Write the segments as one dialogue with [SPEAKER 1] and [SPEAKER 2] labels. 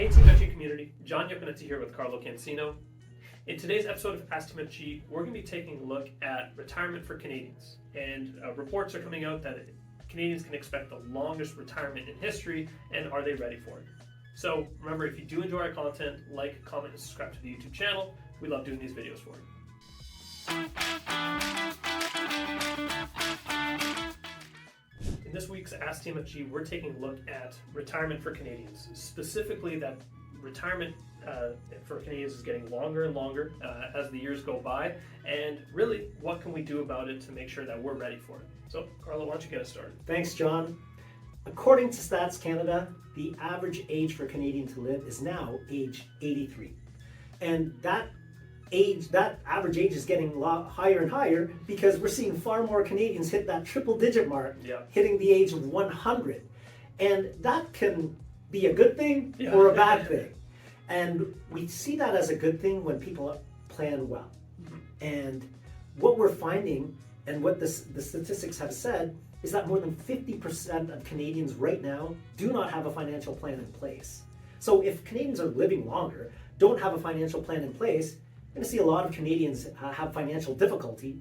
[SPEAKER 1] Hey TMFG community, John Yoconetti here with Carlo Cancino. In today's episode of Ask TMFG, we're going to be taking a look at retirement for Canadians. And reports are coming out that Canadians can expect the longest retirement in history, and are they ready for it? So remember, if you do enjoy our content, like, comment, and subscribe to the YouTube channel. We love doing these videos for you. In this week's Ask TMFG, we're taking a look at retirement for Canadians. Specifically, that retirement for Canadians is getting longer and longer as the years go by. And really, what can we do about it to make sure that we're ready for it? So, Carlo, why don't you get us started?
[SPEAKER 2] Thanks, John. According to Stats Canada, the average age for a Canadian to live is now age 83. And that average age is getting a lot higher and higher because we're seeing far more Canadians hit that triple-digit mark, hitting the age of 100. And that can be a good thing or a bad thing. And we see that as a good thing when people plan well. And what we're finding, and what the statistics have said, is that more than 50% of Canadians right now do not have a financial plan in place. So if Canadians are living longer, don't have a financial plan in place, you're going to see a lot of Canadians have financial difficulty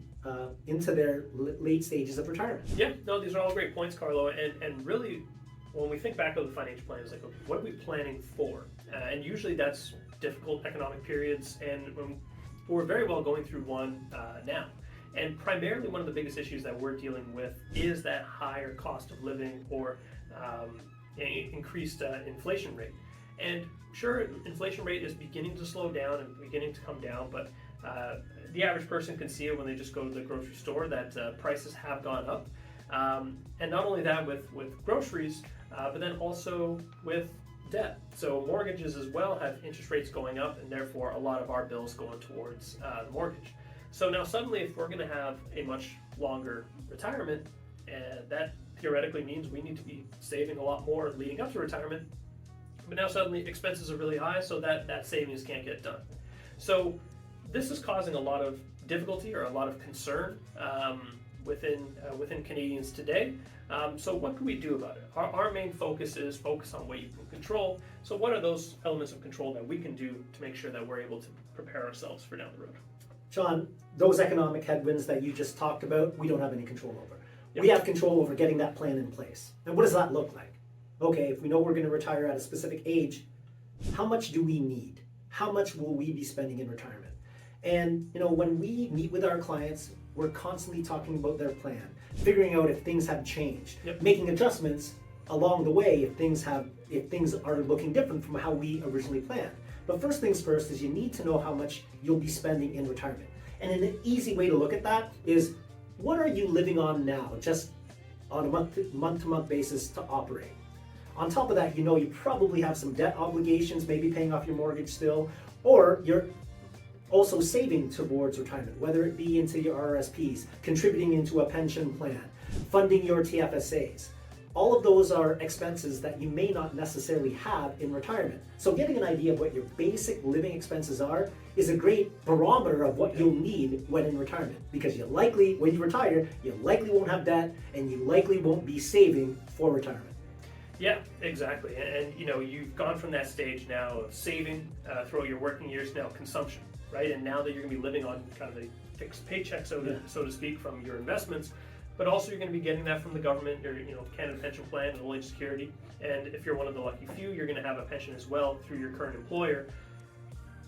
[SPEAKER 2] into their late stages of retirement.
[SPEAKER 1] Yeah, no, these are all great points, Carlo. And really, when we think back of the financial plan, it's like, okay, what are we planning for? And usually that's difficult economic periods, and we're very well going through one now. And primarily one of the biggest issues that we're dealing with is that higher cost of living or increased inflation rate. And sure, inflation rate is beginning to slow down and beginning to come down, but the average person can see it when they just go to the grocery store that prices have gone up. And not only that with groceries, but then also with debt. So mortgages as well have interest rates going up, and therefore a lot of our bills going towards the mortgage. So now suddenly, if we're going to have a much longer retirement, that theoretically means we need to be saving a lot more leading up to retirement. But now suddenly expenses are really high, so that savings can't get done. So this is causing a lot of difficulty or a lot of concern within Canadians today. So what can we do about it? Our main focus is focus on what you can control. So what are those elements of control that we can do to make sure that we're able to prepare ourselves for down the road?
[SPEAKER 2] John, those economic headwinds that you just talked about, we don't have any control over.
[SPEAKER 1] Yep.
[SPEAKER 2] We have control over getting that plan in place. And what does that look like? Okay, if we know we're going to retire at a specific age, how much do we need? How much will we be spending in retirement? And when we meet with our clients, we're constantly talking about their plan, figuring out if things have changed, making adjustments along the way if things are looking different from how we originally planned. But first things first is you need to know how much you'll be spending in retirement. And an easy way to look at that is, what are you living on now, just on a month-to-month basis to operate? On top of that, you probably have some debt obligations, maybe paying off your mortgage still, or you're also saving towards retirement, whether it be into your RRSPs, contributing into a pension plan, funding your TFSAs. All of those are expenses that you may not necessarily have in retirement. So getting an idea of what your basic living expenses are is a great barometer of what you'll need when in retirement, because when you retire, you likely won't have debt and you likely won't be saving for retirement.
[SPEAKER 1] Yeah, exactly. And you've gone from that stage now of saving throughout your working years, now consumption, right? And now that you're going to be living on kind of a fixed paycheck, so to speak, from your investments, but also you're going to be getting that from the government, your Canada Pension Plan and Old Age Security. And if you're one of the lucky few, you're going to have a pension as well through your current employer.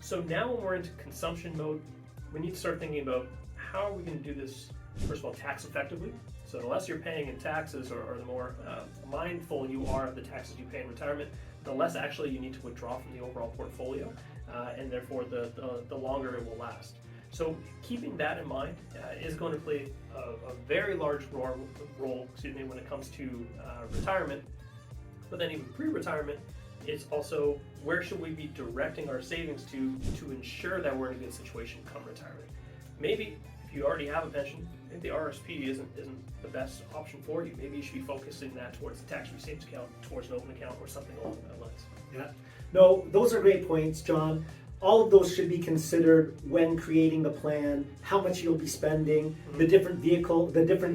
[SPEAKER 1] So now when we're into consumption mode, we need to start thinking about how are we going to do this, first of all, tax effectively. So the less you're paying in taxes, or the more mindful you are of the taxes you pay in retirement, the less actually you need to withdraw from the overall portfolio, and therefore the longer it will last. So keeping that in mind is going to play a very large role when it comes to retirement. But then even pre-retirement, it's also where should we be directing our savings to ensure that we're in a good situation come retirement. Maybe if you already have a pension, maybe the RSP isn't the best option for you. Maybe you should be focusing that towards the tax-free savings account, towards an open account, or something along those lines.
[SPEAKER 2] Yeah. No, those are great points, John. all of those should be considered when creating the plan, how much you'll be spending, the different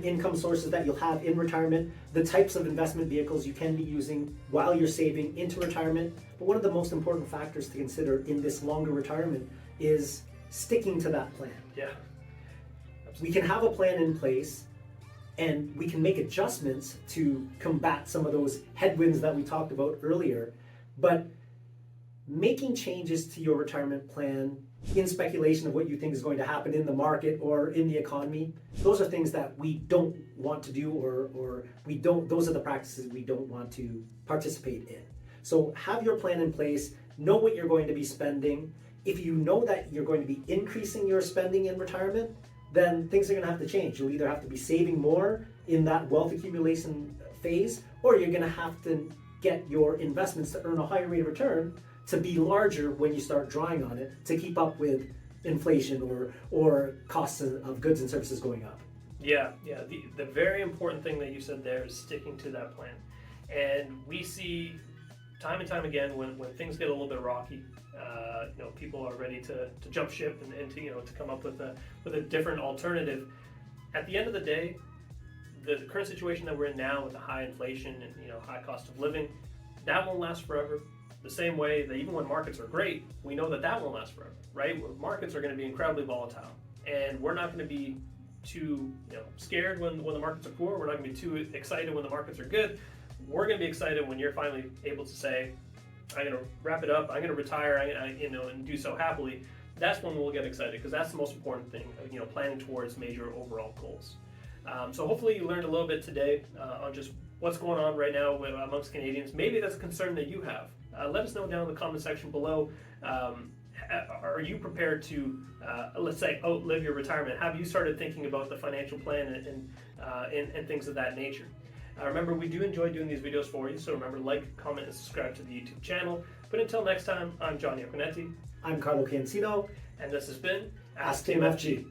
[SPEAKER 2] income sources that you'll have in retirement, the types of investment vehicles you can be using while you're saving into retirement. But one of the most important factors to consider in this longer retirement is sticking to that plan.
[SPEAKER 1] Yeah.
[SPEAKER 2] We can have a plan in place and we can make adjustments to combat some of those headwinds that we talked about earlier, but making changes to your retirement plan in speculation of what you think is going to happen in the market or in the economy, those are things that we don't want to do, or those are the practices we don't want to participate in. So have your plan in place, know what you're going to be spending. If you know that you're going to be increasing your spending in retirement, then things are going to have to change. You'll either have to be saving more in that wealth accumulation phase, or you're going to have to get your investments to earn a higher rate of return to be larger when you start drawing on it to keep up with inflation or costs of goods and services going up.
[SPEAKER 1] Yeah. The very important thing that you said there is sticking to that plan. And we see time and time again when things get a little bit rocky, people are ready to jump ship and to come up with a different alternative. At the end of the day, the current situation that we're in now with the high inflation and high cost of living, that won't last forever. The same way that even when markets are great, we know that won't last forever, right? Markets are going to be incredibly volatile, and we're not going to be too scared when the markets are poor. We're not going to be too excited when the markets are good. We're going to be excited when you're finally able to say, I'm going to wrap it up, I'm going to retire, and do so happily. That's when we'll get excited, because that's the most important thing, planning towards major overall goals. So hopefully you learned a little bit today on just what's going on right now amongst Canadians. Maybe that's a concern that you have. Let us know down in the comment section below. Are you prepared to, let's say, outlive your retirement? Have you started thinking about the financial plan and things of that nature? Remember, we do enjoy doing these videos for you, so remember, like, comment, and subscribe to the YouTube channel. But until next time, I'm Johnny Occonetti.
[SPEAKER 2] I'm Carlo Cancino.
[SPEAKER 1] And this has been
[SPEAKER 2] Ask TMFG.